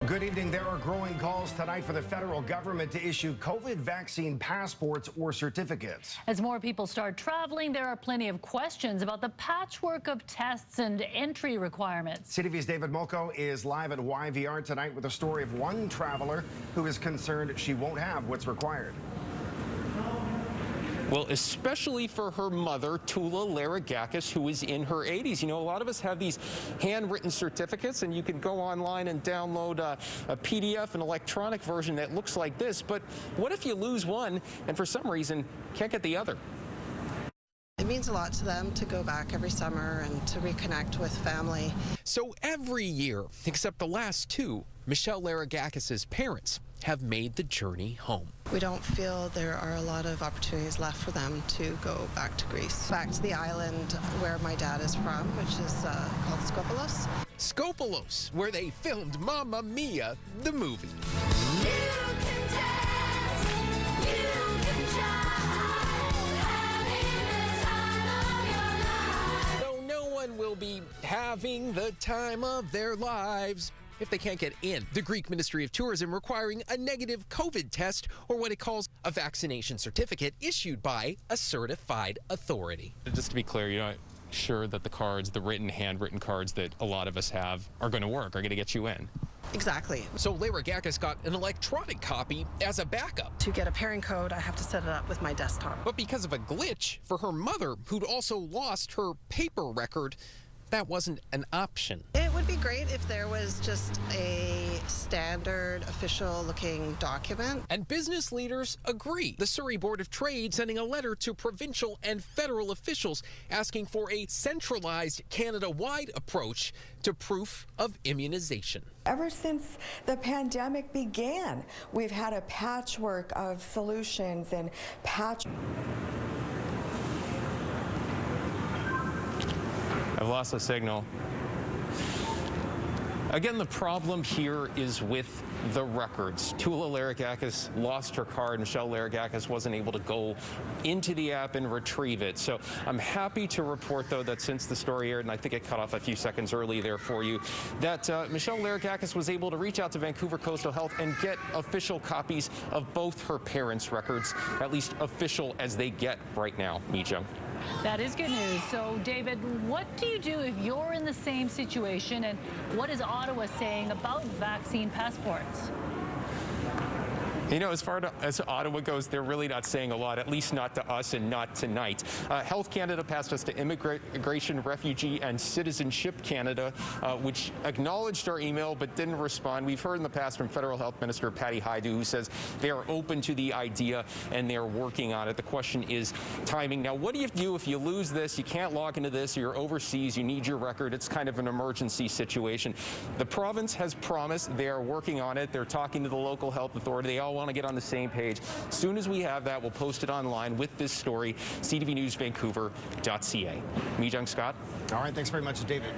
Good evening. There are growing calls tonight for the federal government to issue COVID vaccine passports or certificates. As more people start traveling, there are plenty of questions about the patchwork of tests and entry requirements. CTV's David Molko is live at YVR tonight with a story of one traveler who is concerned she won't have what's required. Well, especially for her mother, Tula Laragakis, who is in her 80s. You know, a lot of us have these handwritten certificates, and you can go online and download a PDF, an electronic version that looks like this. But what if you lose one and for some reason can't get the other? It means a lot to them to go back every summer and to reconnect with family. So every year, except the last two, Michelle Laragakis' parents have made the journey home. We don't feel there are a lot of opportunities left for them to go back to Greece, back to the island where my dad is from, which is called Skopelos. Skopelos, where they filmed Mamma Mia, the movie. Though no one will be having the time of their lives if they can't get in. The Greek Ministry of Tourism requiring a negative COVID test or what it calls a vaccination certificate issued by a certified authority. Just to be clear, you're not sure that the cards, the handwritten cards that a lot of us have are going to work, are going to get you in. Exactly. So Laragakis got an electronic copy as a backup. To get a pairing code, I have to set it up with my desktop. But because of a glitch for her mother, who'd also lost her paper record, that wasn't an option. It would be great if there was just a standard official looking document. And business leaders agree. The Surrey Board of Trade sending a letter to provincial and federal officials asking for a centralized Canada-wide approach to proof of immunization. Ever since the pandemic began, we've had a patchwork of solutions and I've lost the signal. Again, the problem here is with the records. Tula Laragakis lost her card. Michelle Laragakis wasn't able to go into the app and retrieve it. So I'm happy to report, though, that since the story aired, and I think it cut off a few seconds early there for you, that Michelle Laragakis was able to reach out to Vancouver Coastal Health and get official copies of both her parents' records, at least official as they get right now. Mija. That is good news. So, David, what do you do if you're in the same situation, and what is Ottawa saying about vaccine passports? You know, as far as Ottawa goes, they're really not saying a lot, at least not to us and not tonight. Health Canada passed us to Immigration, Refugee and Citizenship Canada, which acknowledged our email but didn't respond. We've heard in the past from Federal Health Minister Patty Hajdu, who says they are open to the idea and they're working on it. The question is timing. Now, what do you do if you lose this, you can't log into this, or you're overseas, you need your record? It's kind of an emergency situation. The province has promised they are working on it. They're talking to the local health authority. They all want to get on the same page. As soon as we have that, we'll post it online with this story, ctvnewsvancouver.ca. Mijung Scott. All right, thanks very much, David.